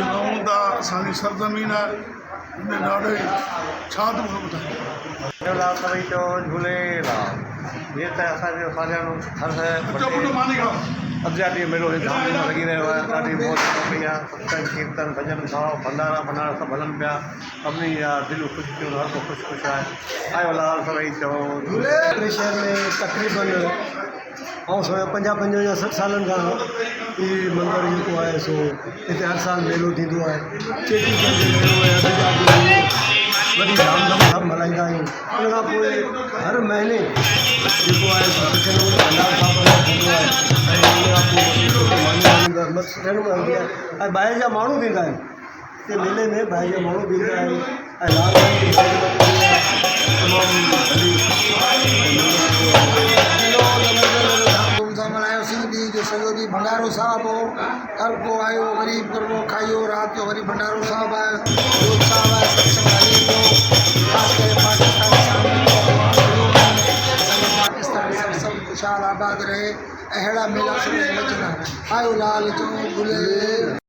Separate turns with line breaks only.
जगाऊं था असांजी सरज़मीन आहे हिन ॾाढो ई छा थो ॿुधायां।
झूलेलाल सभई चओ झूलेलाल। जीअं त असांजो सालियानो हर अध्यात्म मेलो धाम धूम लॻी रहियो आहे। ॾाढी मौज पई आहे। सत्संग कीर्तन भॼन भाव भंडारा सभु हलनि पिया। सभिनी जा दिलि ख़ुशि थियूं, हर को ख़ुशि ख़ुशि आहे। आयो लाल सभई चओ झूले।
शहर में तक़रीबन 50-55 सालनि खां इहो मंदरु जेको आहे सो हिते हर साल मेलो थींदो आहे। चेटीचंड जो मेलो आहे, वॾी धाम धूम सां मल्हाईंदा आहियूं। उन खां पोइ हर महीने जेको आहे सो सुठे नमूने भंडार साहिब थींदो आहे। ऐं उन खां पोइ मस्तु ट्रेनिंग हलंदी आहे ऐं ॿाहिरि जा माण्हू बि ईंदा आहिनि हिते मेले में। ॿाहिरि जा माण्हू बि ईंदा आहिनि ऐं लाल साईं जी तमामु
सॼो ॾींहुं भंडारो साहब हो। हर को आयो, वरी गरबो खाइयो, राति जो वरी भंडारो साहब आहे, जोत साहब आहे, सत्संग हले पियो। ख़ासि करे पाकिस्तान सभु ख़ुशहाल आबाद रहे। अहिड़ा मेला सभु बचंदा। आयो लाल जो झूले।